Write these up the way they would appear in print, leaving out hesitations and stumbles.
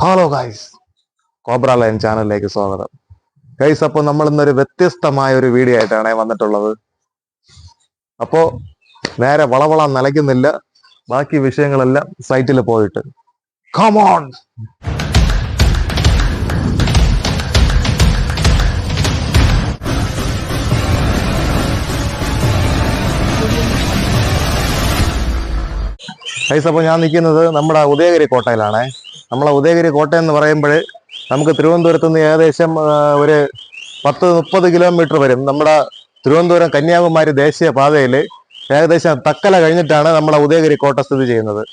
Hello guys, cobra line ചാനലിലേക്ക് സ്വാഗതം. Guys, അപ്പോൾ നമ്മൾ ഇന്നൊരു വ്യത്യസ്തമായ ഒരു വീഡിയോ ആയിട്ടാണ് വന്നിട്ടുള്ളത്. അപ്പോൾ നേരെ വളവള നിലയ്ക്കുന്നില്ല, ബാക്കി വിഷയങ്ങളെല്ലാം സൈറ്റിൽ പോയിട്ട് കം ഓൺ. ഗൈസ്, അപ്പോൾ ഞാൻ നിൽക്കുന്നത് നമ്മുടെ ഉദയഗിരി കോട്ടയിലാണ്. നമ്മളെ ഉദയഗിരി കോട്ട എന്ന് പറയുമ്പോൾ നമുക്ക് തിരുവനന്തപുരത്ത് നിന്ന് ഏകദേശം ഒരു 10-30 കിലോമീറ്റർ വരും. നമ്മുടെ തിരുവനന്തപുരം കന്യാകുമാരി ദേശീയ പാതയിൽ ഏകദേശം തക്കല കഴിഞ്ഞിട്ടാണ് നമ്മളെ ഉദയഗിരി കോട്ട സ്ഥിതി ചെയ്യുന്നത്.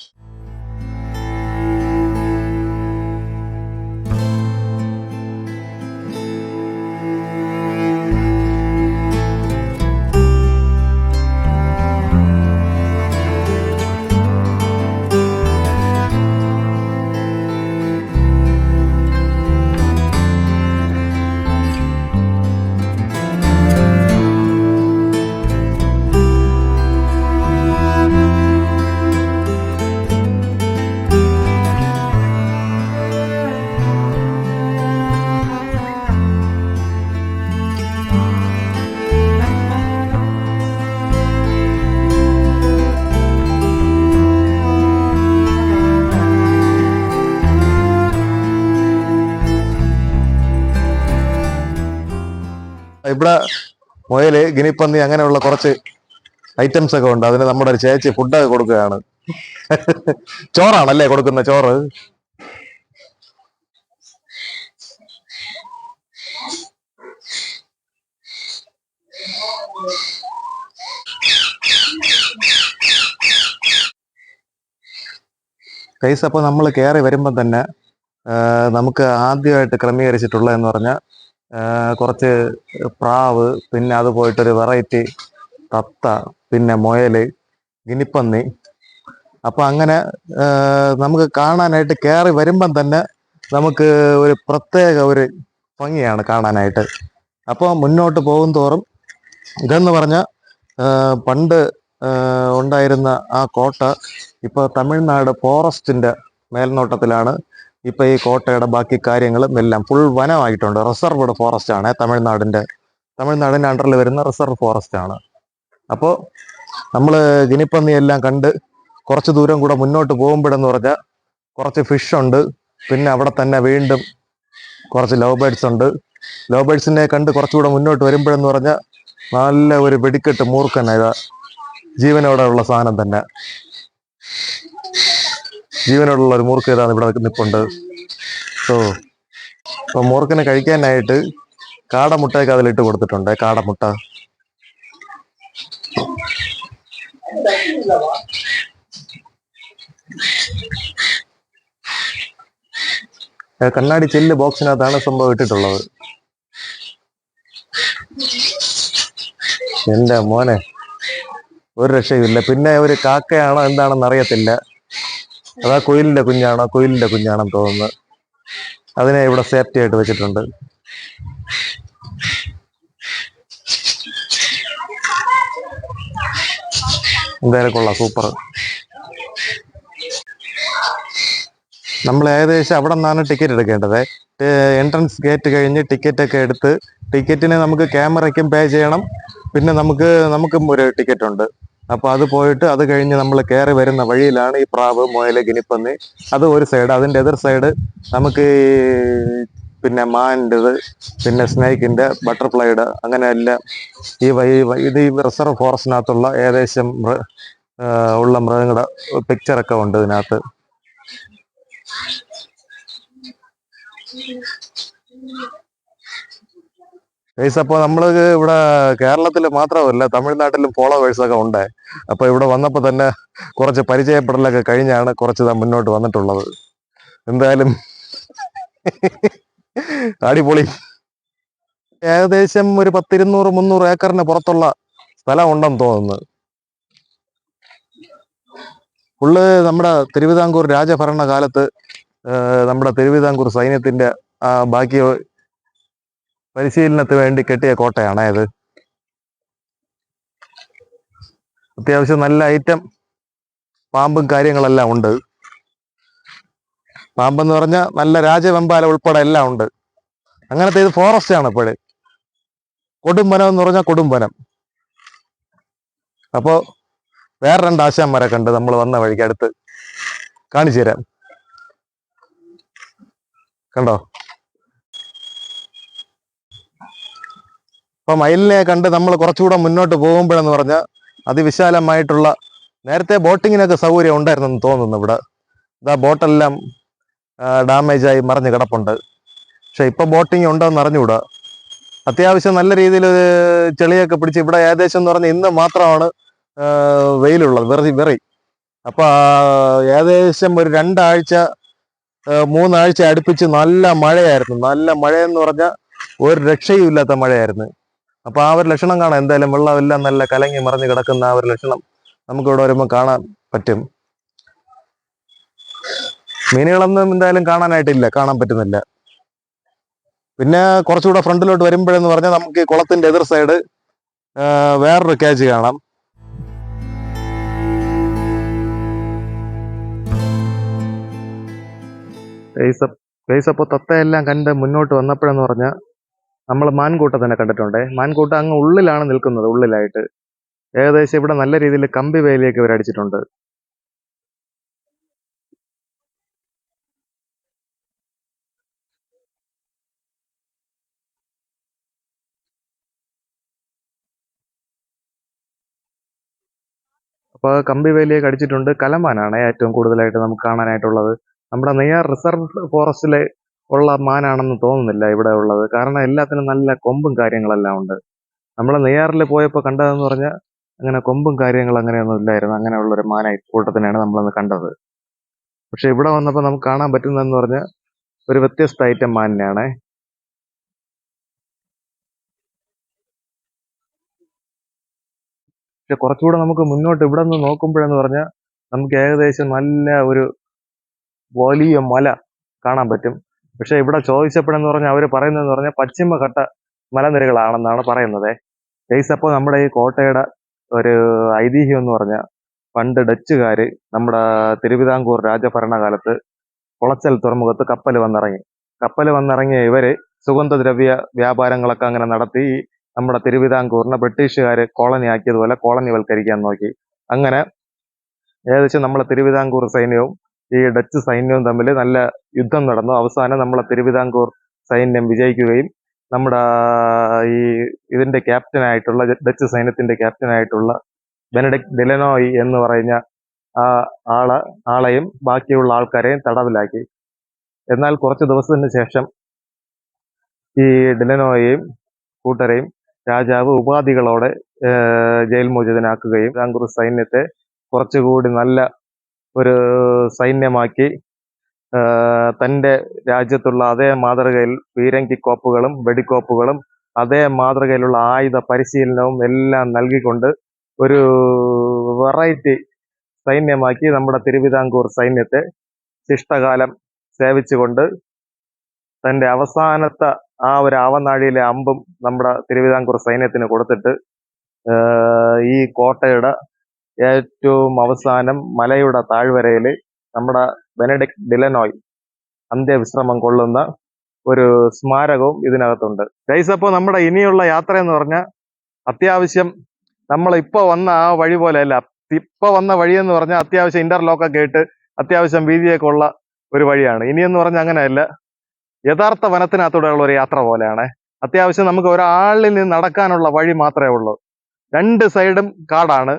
ഇവിടെ മുയല്, ഗിനിപ്പന്നി അങ്ങനെയുള്ള കുറച്ച് ഐറ്റംസ് ഒക്കെ ഉണ്ട്. അതിന് നമ്മുടെ ഒരു ചേച്ചി ഫുഡൊക്കെ കൊടുക്കുകയാണ്. ചോറാണല്ലേ കൊടുക്കുന്ന? ചോറ്. കൈസ്, അപ്പോൾ നമ്മൾ കയറി വരുമ്പോൾ തന്നെ നമുക്ക് ആദ്യമായിട്ട് ക്രമീകരിച്ചിട്ടുള്ള എന്ന് പറഞ്ഞാൽ കുറച്ച് പ്രാവ്, പിന്നെ അത് പോയിട്ടൊരു വെറൈറ്റി തത്ത, പിന്നെ മുയല്, ഗിനിപ്പന്നി. അപ്പൊ അങ്ങനെ നമുക്ക് കാണാനായിട്ട് കയറി വരുമ്പം തന്നെ നമുക്ക് ഒരു പ്രത്യേക ഒരു ഭംഗിയാണ് കാണാനായിട്ട്. അപ്പോൾ മുന്നോട്ട് പോകും തോറും ഇതെന്ന് പറഞ്ഞാൽ പണ്ട് ഉണ്ടായിരുന്ന ആ കോട്ട ഇപ്പോൾ തമിഴ്നാട് ഫോറസ്റ്റിന്റെ മേൽനോട്ടത്തിലാണ്. ഇപ്പൊ ഈ കോട്ടയുടെ ബാക്കി കാര്യങ്ങളും എല്ലാം ഫുൾ വനമായിട്ടുണ്ട്. റിസർവ്ഡ് ഫോറസ്റ്റ് ആണ്. തമിഴ്നാടിന്റെ അണ്ടറിൽ വരുന്ന റിസർവ് ഫോറസ്റ്റ് ആണ്. അപ്പോൾ നമ്മൾ ഗിനിപ്പന്നി എല്ലാം കണ്ട് കുറച്ച് ദൂരം കൂടെ മുന്നോട്ട് പോകുമ്പോഴെന്ന് പറഞ്ഞാൽ കുറച്ച് ഫിഷ് ഉണ്ട്. പിന്നെ അവിടെ തന്നെ വീണ്ടും കുറച്ച് ലവ് ബേർഡ്സ് ഉണ്ട്. ലവ് ബേർഡ്സിനെ കണ്ട് കുറച്ചുകൂടെ മുന്നോട്ട് വരുമ്പോഴെന്ന് പറഞ്ഞാൽ നല്ല ഒരു വെടിക്കെട്ട് മൂർഖൻ, ഇതാ ജീവനോടെ ഉള്ള സാധനം തന്നെ. ജീവനോടുള്ള ഒരു മൂർഖ ഇതാണ് ഇവിടെ നിൽപ്പുണ്ട്. അപ്പൊ മൂർഖന് കഴിക്കാനായിട്ട് കാടമുട്ടയൊക്കെ അതിലിട്ട് കൊടുത്തിട്ടുണ്ട്. കാടമുട്ട. കണ്ണാടി ചില്ല് ബോക്സിനകത്താണ് സംഭവം ഇട്ടിട്ടുള്ളത്. എന്റെ മോനെ, ഒരു രക്ഷയുമില്ല. പിന്നെ ഒരു കാക്കയാണോ എന്താണെന്ന് അറിയത്തില്ല. അതാ കുയിലിന്റെ കുഞ്ഞാണെന്ന് തോന്നുന്നു. അതിനെ ഇവിടെ സേഫ്റ്റി ആയിട്ട് വെച്ചിട്ടുണ്ട്. എന്തായാലും കൊള്ളാം, സൂപ്പർ. നമ്മൾ ഏകദേശം അവിടെ നിന്നാണ് ടിക്കറ്റ് എടുക്കേണ്ടത്. എൻട്രൻസ് ഗേറ്റ് കഴിഞ്ഞ് ടിക്കറ്റ് ഒക്കെ എടുത്ത്, ടിക്കറ്റിന് നമുക്ക് ക്യാമറയ്ക്കും പേ ചെയ്യണം. പിന്നെ നമുക്കും ഒരു ടിക്കറ്റ് ഉണ്ട്. അപ്പൊ അത് പോയിട്ട് അത് കഴിഞ്ഞ് നമ്മൾ കയറി വരുന്ന വഴിയിലാണ് ഈ പ്രാവ്, മുയല്, ഗിനിപ്പന്നി. അത് ഒരു സൈഡ്. അതിന്റെ എതിർ സൈഡ് നമുക്ക് പിന്നെ മാൻ്റെത്, പിന്നെ സ്നേക്കിന്റെ, ബട്ടർഫ്ലൈയുടെ, അങ്ങനെ എല്ലാം ഇത് ഈ റിസർവ് ഫോറസ്റ്റിനകത്തുള്ള ഏകദേശം ഉള്ള മൃഗങ്ങളുടെ പിക്ചറൊക്കെ ഉണ്ട് ഇതിനകത്ത്. അപ്പോൾ നമ്മൾ ഇവിടെ കേരളത്തിൽ മാത്രമല്ല, തമിഴ്നാട്ടിലും ഫോളോവേഴ്സ് ഒക്കെ ഉണ്ട്. അപ്പൊ ഇവിടെ വന്നപ്പോ തന്നെ കുറച്ച് പരിചയപ്പെടലൊക്കെ കഴിഞ്ഞാണ് കുറച്ച് മുന്നോട്ട് വന്നിട്ടുള്ളത്. എന്തായാലും അടിപൊളി. ഏകദേശം ഒരു 200-300 ഏക്കറിന് പുറത്തുള്ള സ്ഥലം ഉണ്ടെന്ന് തോന്നുന്നു. ഫുള്ള് നമ്മുടെ തിരുവിതാംകൂർ രാജഭരണ കാലത്ത് നമ്മുടെ തിരുവിതാംകൂർ സൈന്യത്തിന്റെ ബാക്കി പരിശീലനത്തിന് വേണ്ടി കെട്ടിയ കോട്ടയാണ് ഇത്. അത്യാവശ്യം നല്ല ഐറ്റം പാമ്പും കാര്യങ്ങളെല്ലാം ഉണ്ട്. പാമ്പെന്ന് പറഞ്ഞാൽ നല്ല രാജവെമ്പാല ഉൾപ്പെടെ എല്ലാം ഉണ്ട്. അങ്ങനത്തെ ഇത് ഫോറസ്റ്റ് ആണ് ഇപ്പോഴ്. കൊടുംവനം എന്ന് പറഞ്ഞാൽ കൊടുംവനം. അപ്പോൾ വേറെ 2 ആശാന്മാരെ കണ്ട് നമ്മൾ വന്ന വഴിക്ക് അടുത്ത് കാണിച്ചു തരാം. കണ്ടോ? അപ്പൊ മയിലിനെ കണ്ട് നമ്മൾ കുറച്ചുകൂടെ മുന്നോട്ട് പോകുമ്പോഴെന്ന് പറഞ്ഞാൽ അതിവിശാലമായിട്ടുള്ള, നേരത്തെ ബോട്ടിങ്ങിനൊക്കെ സൗകര്യം ഉണ്ടായിരുന്നെന്ന് തോന്നുന്നു. ഇവിടെ ഇതാ ബോട്ടെല്ലാം ഡാമേജായി മറിഞ്ഞ് കിടപ്പുണ്ട്. പക്ഷെ ഇപ്പൊ ബോട്ടിങ് ഉണ്ടോ എന്ന് അറിഞ്ഞുകൂടാ. അത്യാവശ്യം നല്ല രീതിയിൽ ചെളിയൊക്കെ പിടിച്ച് ഇവിടെ ഏകദേശം എന്ന് പറഞ്ഞാൽ ഇന്ന് മാത്രമാണ് വെയിലുള്ളത്, വെറി. അപ്പൊ ഏകദേശം ഒരു 2 ആഴ്ച 3 ആഴ്ച അടുപ്പിച്ച് നല്ല മഴയായിരുന്നു. നല്ല മഴയെന്ന് പറഞ്ഞാൽ ഒരു രക്ഷയും ഇല്ലാത്ത മഴയായിരുന്നു. അപ്പൊ ആ ഒരു ലക്ഷണം കാണാം. എന്തായാലും വെള്ളമെല്ലാം നല്ല കലങ്ങി മറിഞ്ഞ് കിടക്കുന്ന ആ ഒരു ലക്ഷണം നമുക്ക് ഇവിടെ വരുമ്പോൾ കാണാൻ പറ്റും. മീനുകളൊന്നും എന്തായാലും കാണാൻ പറ്റുന്നില്ല. പിന്നെ കുറച്ചുകൂടെ ഫ്രണ്ടിലോട്ട് വരുമ്പോഴെന്ന് പറഞ്ഞാൽ നമുക്ക് ഈ കുളത്തിന്റെ എതിർ സൈഡ് വേറൊരു കേജ് കാണാം. അപ്പോൾ തത്തയെല്ലാം കണ്ട് മുന്നോട്ട് വന്നപ്പോഴെന്ന് പറഞ്ഞാൽ നമ്മൾ മാൻകൂട്ടത്തിനെ കണ്ടിട്ടുണ്ട്. മാൻകൂട്ടം അങ്ങ് ഉള്ളിലാണ് നിൽക്കുന്നത്, ഉള്ളിലായിട്ട്. ഏകദേശം ഇവിടെ നല്ല രീതിയിൽ കമ്പി വേലിയൊക്കെ ഇവർ അടിച്ചിട്ടുണ്ട്. അപ്പോൾ കമ്പി വേലിയൊക്കെ അടിച്ചിട്ടുണ്ട്. കലമാനാണ് ഏറ്റവും കൂടുതലായിട്ട് നമുക്ക് കാണാനായിട്ടുള്ളത്. നമ്മുടെ നെയ്യാർ റിസർവ് ഫോറസ്റ്റിലെ ഉള്ള മാനാണെന്ന് തോന്നുന്നില്ല ഇവിടെ ഉള്ളത്. കാരണം എല്ലാത്തിനും നല്ല കൊമ്പും കാര്യങ്ങളെല്ലാം ഉണ്ട്. നമ്മൾ നെയ്യാറിൽ പോയപ്പോൾ കണ്ടതെന്ന് പറഞ്ഞാൽ അങ്ങനെ കൊമ്പും കാര്യങ്ങൾ അങ്ങനെയൊന്നും ഇല്ലായിരുന്നു. അങ്ങനെയുള്ളൊരു മാന കൂട്ടത്തിനാണ് നമ്മളന്ന് കണ്ടത്. പക്ഷെ ഇവിടെ വന്നപ്പോൾ നമുക്ക് കാണാൻ പറ്റുന്നതെന്ന് പറഞ്ഞാൽ ഒരു വ്യത്യസ്ത ഐറ്റം മാനിനെയാണ്. പക്ഷെ കുറച്ചുകൂടെ നമുക്ക് മുന്നോട്ട് ഇവിടെ നിന്ന് നോക്കുമ്പോഴെന്ന് പറഞ്ഞാൽ നമുക്ക് ഏകദേശം നല്ല ഒരു വലിയ മല കാണാൻ പറ്റും. പക്ഷെ ഇവിടെ ചോദിച്ചപ്പോഴെന്ന് പറഞ്ഞാൽ അവർ പറയുന്നതെന്ന് പറഞ്ഞാൽ പശ്ചിമഘട്ട മലനിരകളാണെന്നാണ് പറയുന്നത്. അപ്പോൾ നമ്മുടെ ഈ കോട്ടയുടെ ഒരു ഐതിഹ്യം എന്ന് പറഞ്ഞാൽ പണ്ട് ഡച്ചുകാര് നമ്മുടെ തിരുവിതാംകൂർ രാജഭരണകാലത്ത് കുളച്ചൽ തുറമുഖത്ത് കപ്പൽ വന്നിറങ്ങിയ ഇവര് സുഗന്ധദ്രവ്യ വ്യാപാരങ്ങളൊക്കെ അങ്ങനെ നടത്തി നമ്മുടെ തിരുവിതാംകൂറിനെ ബ്രിട്ടീഷുകാര് കോളനി ആക്കിയതുപോലെ കോളനിവൽക്കരിക്കാൻ നോക്കി. അങ്ങനെ ഏകദേശം നമ്മളെ തിരുവിതാംകൂർ സൈന്യവും ഈ ഡച്ച് സൈന്യവും തമ്മിൽ നല്ല യുദ്ധം നടന്നു. അവസാനം നമ്മളെ തിരുവിതാംകൂർ സൈന്യം വിജയിക്കുകയും നമ്മുടെ ഈ ഇതിന്റെ ക്യാപ്റ്റനായിട്ടുള്ള ഡച്ച് സൈന്യത്തിന്റെ ക്യാപ്റ്റനായിട്ടുള്ള ബെനഡിക്ട് ഡിലനോയി എന്ന് പറയുന്ന ആ ആളെയും ബാക്കിയുള്ള ആൾക്കാരെയും തടവിലാക്കി. എന്നാൽ കുറച്ച് ദിവസത്തിന് ശേഷം ഈ ഡിലനോയെയും കൂട്ടരെയും രാജാവ് ഉപാധികളോടെ ജയിൽ മോചിതനാക്കുകയും തിരുവിതാംകൂർ സൈന്യത്തെ കുറച്ചുകൂടി നല്ല ഒരു സൈന്യമാക്കി തൻ്റെ രാജ്യത്തുള്ള അതേ മാതൃകയിൽ പീരങ്കിക്കോപ്പുകളും വെടിക്കോപ്പുകളും അതേ മാതൃകയിലുള്ള ആയുധ പരിശീലനവും എല്ലാം നൽകിക്കൊണ്ട് ഒരു വെറൈറ്റി സൈന്യമാക്കി നമ്മുടെ തിരുവിതാംകൂർ സൈന്യത്തെ ശിഷ്ടകാലം സേവിച്ചുകൊണ്ട് തൻ്റെ അവസാനത്തെ ആ ഒരു ആവനാഴിയിലെ അമ്പും നമ്മുടെ തിരുവിതാംകൂർ സൈന്യത്തിന് കൊടുത്തിട്ട് ഈ കോട്ടയുടെ ഏറ്റവും അവസാനം മലയുടെ താഴ്വരയിൽ നമ്മുടെ ബെനഡിക്ട് ഡിലനോയ് അന്ത്യവിശ്രമം കൊള്ളുന്ന ഒരു സ്മാരകവും ഇതിനകത്തുണ്ട്. ഗൈസ്, അപ്പോൾ നമ്മുടെ ഇനിയുള്ള യാത്ര എന്ന് പറഞ്ഞാൽ അത്യാവശ്യം നമ്മളിപ്പോ വന്ന ആ വഴി പോലെയല്ല. ഇപ്പൊ വന്ന വഴിയെന്ന് പറഞ്ഞാൽ അത്യാവശ്യം ഇന്റർലോക്കൊക്കെ ഇട്ട് അത്യാവശ്യം വീതിയൊക്കെ ഉള്ള ഒരു വഴിയാണ്. ഇനിയെന്ന് പറഞ്ഞാൽ അങ്ങനെയല്ല, യഥാർത്ഥ വനത്തിനകത്തൂടെയുള്ള ഒരു യാത്ര പോലെയാണ്. അത്യാവശ്യം നമുക്ക് ഒരാളിൽ നിന്ന് നടക്കാനുള്ള വഴി മാത്രമേ ഉള്ളൂ. 2 സൈഡും കാടാണ്.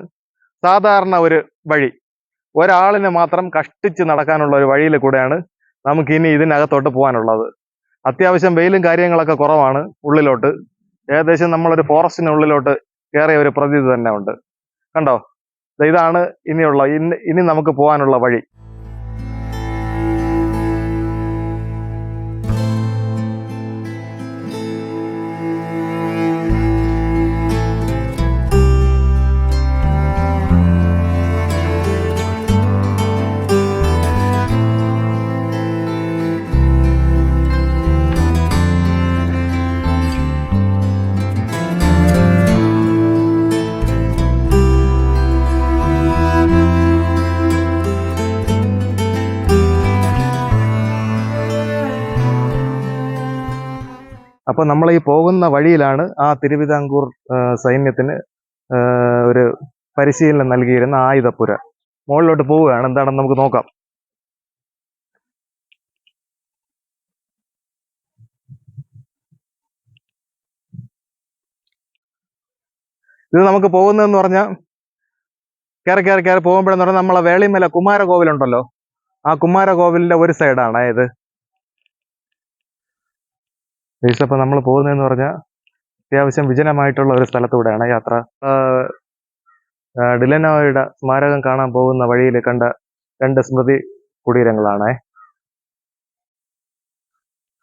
സാധാരണ ഒരു വഴി, ഒരാളിന് മാത്രം കഷ്ടിച്ച് നടക്കാനുള്ള ഒരു വഴിയിൽ കൂടെയാണ് നമുക്ക് ഇനി ഇതിനകത്തോട്ട് പോകാനുള്ളത്. അത്യാവശ്യം വെയിലും കാര്യങ്ങളൊക്കെ കുറവാണ്. ഉള്ളിലോട്ട് ഏകദേശം നമ്മളൊരു ഫോറസ്റ്റിനുള്ളിലോട്ട് കയറിയ ഒരു പ്രതീതി തന്നെ ഉണ്ട്. കണ്ടോ, ഇതാണ് ഇനി നമുക്ക് പോകാനുള്ള വഴി. അപ്പൊ നമ്മൾ ഈ പോകുന്ന വഴിയിലാണ് ആ തിരുവിതാംകൂർ സൈന്യത്തിന് ഒരു പരിശീലനം നൽകിയിരുന്ന ആയുധപ്പുര. മുകളിലോട്ട് പോവുകയാണ്, എന്താണെന്ന് നമുക്ക് നോക്കാം. ഇത് നമുക്ക് പോകുന്നതെന്ന് പറഞ്ഞാൽ കയറി കയറി കയറി പോകുമ്പോഴെന്ന് പറഞ്ഞാൽ നമ്മളെ വേളിമല കുമാരകോവിലുണ്ടല്ലോ, ആ കുമാരകോവിലിന്റെ ഒരു സൈഡാണ് ഇത്. ഇപ്പൊ നമ്മൾ പോകുന്നതെന്ന് പറഞ്ഞാൽ അത്യാവശ്യം വിജനമായിട്ടുള്ള ഒരു സ്ഥലത്തൂടെയാണ് യാത്ര. ഡിലനോയുടെ സ്മാരകം കാണാൻ പോകുന്ന വഴിയിൽ കണ്ട 2 സ്മൃതി കുടീരങ്ങളാണ്.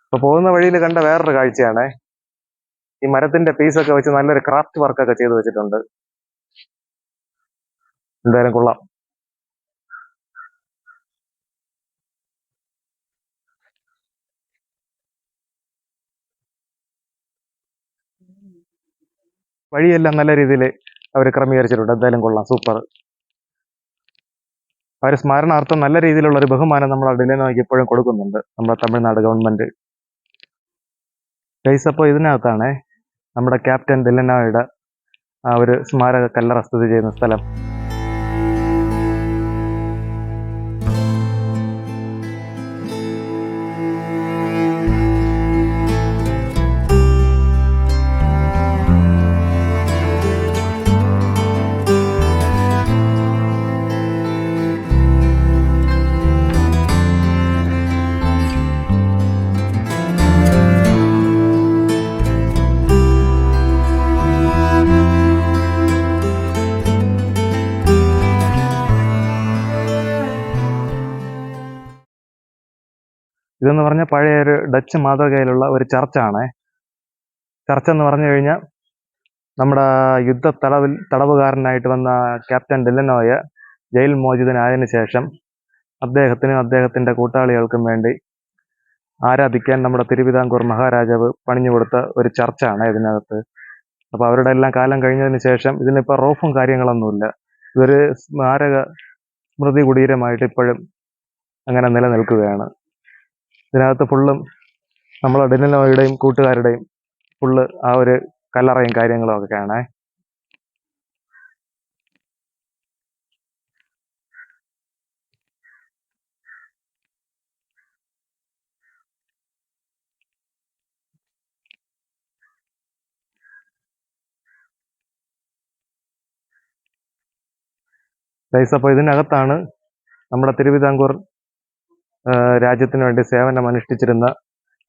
അപ്പൊ പോകുന്ന വഴിയിൽ കണ്ട വേറൊരു കാഴ്ചയാണ് ഈ മരത്തിന്റെ പീസൊക്കെ വെച്ച് നല്ലൊരു ക്രാഫ്റ്റ് വർക്കൊക്കെ ചെയ്തു വെച്ചിട്ടുണ്ട്. എന്തായാലും കൊള്ളാം. വഴിയെല്ലാം നല്ല രീതിയിൽ അവർ ക്രമീകരിച്ചിട്ടുണ്ട്. എന്തായാലും കൊള്ളാം, സൂപ്പർ. ആ ഒരു സ്മരണാർത്ഥം നല്ല രീതിയിലുള്ള ഒരു ബഹുമാനം നമ്മൾ ഡിലനോയ്ക്ക് ഇപ്പോഴും കൊടുക്കുന്നുണ്ട് നമ്മുടെ തമിഴ്നാട് ഗവൺമെന്റ്. ഗൈസ്, അപ്പോൾ ഇതിനകത്താണ് നമ്മുടെ ക്യാപ്റ്റൻ ഡിലനോയുടെ ആ ഒരു സ്മാരക കല്ലറ സ്ഥിതി ചെയ്യുന്ന സ്ഥലം. ഇതെന്ന് പറഞ്ഞാൽ പഴയ ഒരു ഡച്ച് മാതൃകയിലുള്ള ഒരു ചർച്ചാണ്. ചർച്ച് എന്ന് പറഞ്ഞു കഴിഞ്ഞാൽ നമ്മുടെ തടവുകാരനായിട്ട് വന്ന ക്യാപ്റ്റൻ ഡിലനോയെ ജയിൽ മോചിതനായതിനു ശേഷം അദ്ദേഹത്തിനും അദ്ദേഹത്തിന്റെ കൂട്ടാളികൾക്കും വേണ്ടി ആരാധിക്കാൻ നമ്മുടെ തിരുവിതാംകൂർ മഹാരാജാവ് പണിഞ്ഞു കൊടുത്ത ഒരു ചർച്ചാണ് ഇതിനകത്ത്. അപ്പൊ അവരുടെ എല്ലാം കാലം കഴിഞ്ഞതിന് ശേഷം ഇതിനിപ്പോ റോഫും കാര്യങ്ങളൊന്നുമില്ല. ഇതൊരു സ്മാരക സ്മൃതി കുടീരമായിട്ട് ഇപ്പോഴും അങ്ങനെ നിലനിൽക്കുകയാണ്. ഇതിനകത്ത് ഫുള്ളും നമ്മളെ ഡിലനോയുടെയും കൂട്ടുകാരുടെയും ഫുള്ള് ആ ഒരു കല്ലറയും കാര്യങ്ങളും ഒക്കെയാണ്. ഗൈസ്, അപ്പോൾ ഇതിനകത്താണ് നമ്മുടെ തിരുവിതാംകൂർ രാജ്യത്തിന് വേണ്ടി സേവനം അനുഷ്ഠിച്ചിരുന്ന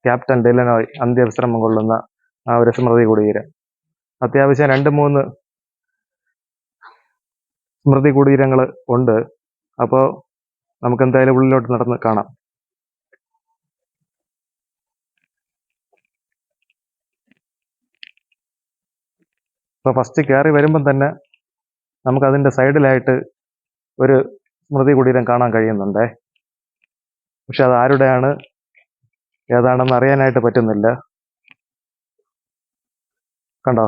ക്യാപ്റ്റൻ ഡിലനോയ് അന്ത്യവിശ്രമം കൊള്ളുന്ന ആ ഒരു സ്മൃതി കുടീരം. അത്യാവശ്യം 2-3 സ്മൃതി കുടീരങ്ങൾ ഉണ്ട്. അപ്പോൾ നമുക്ക് എന്തായാലും ഉള്ളിലോട്ട് നടന്ന് കാണാം. അപ്പോൾ ഫസ്റ്റ് കയറി വരുമ്പം തന്നെ നമുക്ക് അതിന്റെ സൈഡിലായിട്ട് ഒരു സ്മൃതി കുടീരം കാണാൻ കഴിയുന്നുണ്ട്. പക്ഷെ അത് ആരുടെയാണ് ഏതാണെന്ന് അറിയാനായിട്ട് പറ്റുന്നില്ല. കണ്ടോ?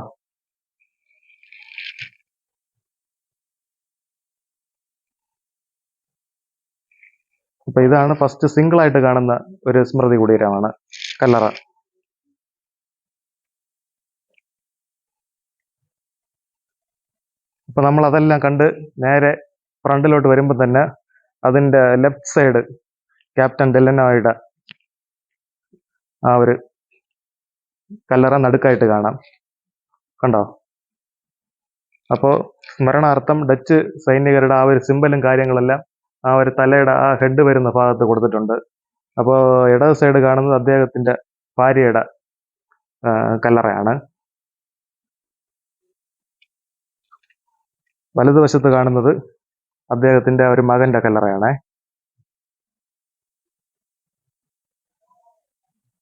അപ്പൊ ഇതാണ് ഫസ്റ്റ് സിംഗിൾ ആയിട്ട് കാണുന്ന ഒരു സ്മൃതി കുടീരമാണ്, കല്ലറ. അപ്പൊ നമ്മൾ അതെല്ലാം കണ്ട് നേരെ ഫ്രണ്ടിലോട്ട് വരുമ്പോൾ തന്നെ അതിന്റെ ലെഫ്റ്റ് സൈഡ് ക്യാപ്റ്റൻ ഡിലനോയുടെ ആ ഒരു കല്ലറ നടുക്കായിട്ട് കാണാം. കണ്ടോ? അപ്പോൾ സ്മരണാർത്ഥം ഡച്ച് സൈനികരുടെ ആ ഒരു സിമ്പലും കാര്യങ്ങളെല്ലാം ആ ഒരു തലയുടെ ആ ഹെഡ് വരുന്ന ഭാഗത്ത് കൊടുത്തിട്ടുണ്ട്. അപ്പോൾ ഇടത് സൈഡ് കാണുന്നത് അദ്ദേഹത്തിന്റെ ഭാര്യയുടെ കല്ലറയാണ്. വലതുവശത്ത് കാണുന്നത് അദ്ദേഹത്തിന്റെ ഒരു മകന്റെ കല്ലറയാണ്.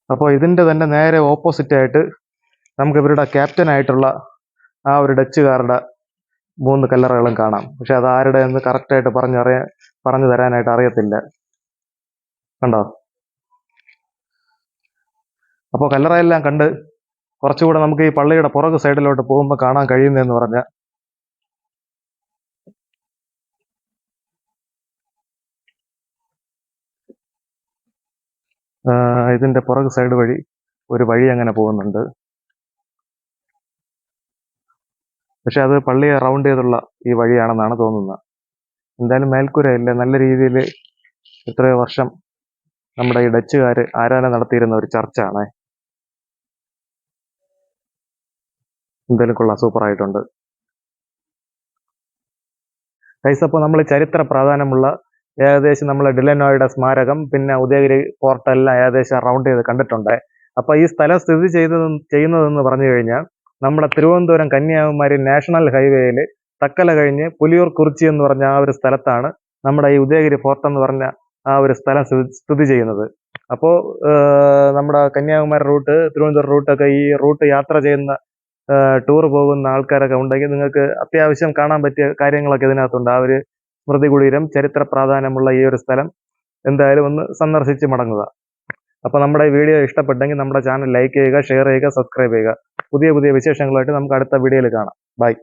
അപ്പോൾ ഇതിന്റെ തന്നെ നേരെ ഓപ്പോസിറ്റ് ആയിട്ട് നമുക്ക് ഇവരുടെ ക്യാപ്റ്റൻ ആയിട്ടുള്ള ആ ഒരു ഡച്ചുകാരുടെ 3 കല്ലറകളും കാണാം. പക്ഷെ അത് ആരുടെ എന്ന് കറക്റ്റായിട്ട് പറഞ്ഞു തരാനായിട്ട് അറിയത്തില്ല. കണ്ടോ? അപ്പോൾ കല്ലറയെല്ലാം കണ്ട് കുറച്ചുകൂടെ നമുക്ക് ഈ പള്ളിയുടെ പുറകു സൈഡിലോട്ട് പോകുമ്പോൾ കാണാൻ കഴിയുന്നതെന്ന് പറഞ്ഞാൽ ഇതിന്റെ പുറകു സൈഡ് വഴി ഒരു വഴി അങ്ങനെ പോകുന്നുണ്ട്. പക്ഷെ അത് പള്ളിയെ റൗണ്ട് ചെയ്തുള്ള ഈ വഴിയാണെന്നാണ് തോന്നുന്നത്. എന്തായാലും മേൽക്കൂരയില്ല, നല്ല രീതിയിൽ എത്രയോ വർഷം നമ്മുടെ ഈ ഡച്ചുകാർ ആരാധന നടത്തിയിരുന്ന ഒരു ചർച്ചാണ്. എന്തായാലും കൊള്ളാം, സൂപ്പറായിട്ടുണ്ട് ഗൈസ്. അപ്പോൾ നമ്മൾ ചരിത്ര പ്രാധാന്യമുള്ള ഏകദേശം നമ്മൾ ഡിലനോയുടെ സ്മാരകം പിന്നെ ഉദയഗിരി ഫോർട്ടെല്ലാം ഏകദേശം റൗണ്ട് ചെയ്ത് കണ്ടിട്ടുണ്ട്. അപ്പോൾ ഈ സ്ഥലം സ്ഥിതി ചെയ്യുന്നതെന്ന് പറഞ്ഞു കഴിഞ്ഞാൽ നമ്മുടെ തിരുവനന്തപുരം കന്യാകുമാരി നാഷണൽ ഹൈവേയിൽ തക്കല കഴിഞ്ഞ് പുലിയൂർ കുറിച്ചി എന്ന് പറഞ്ഞ ആ ഒരു സ്ഥലത്താണ് നമ്മുടെ ഈ ഉദയഗിരി ഫോർട്ട് എന്ന് പറഞ്ഞ ആ ഒരു സ്ഥലം സ്ഥിതി ചെയ്യുന്നത്. അപ്പോൾ നമ്മുടെ കന്യാകുമാരി റൂട്ട്, തിരുവനന്തപുരം റൂട്ടൊക്കെ ഈ റൂട്ട് യാത്ര ചെയ്യുന്ന ടൂർ പോകുന്ന ആൾക്കാരൊക്കെ ഉണ്ടെങ്കിൽ നിങ്ങൾക്ക് അത്യാവശ്യം കാണാൻ പറ്റിയ കാര്യങ്ങളൊക്കെ ഇതിനകത്തുണ്ട്. ആ ഒരു സ്മൃതി കുടീരം, ചരിത്ര പ്രാധാന്യമുള്ള ഈ ഒരു സ്ഥലം എന്തായാലും ഒന്ന് സന്ദർശിച്ച് മടങ്ങുക. അപ്പോൾ നമ്മുടെ ഈ വീഡിയോ ഇഷ്ടപ്പെട്ടെങ്കിൽ നമ്മുടെ ചാനൽ ലൈക്ക് ചെയ്യുക, ഷെയർ ചെയ്യുക, സബ്സ്ക്രൈബ് ചെയ്യുക. പുതിയ പുതിയ വിശേഷങ്ങളായിട്ട് നമുക്ക് അടുത്ത വീഡിയോയിൽ കാണാം. ബൈ.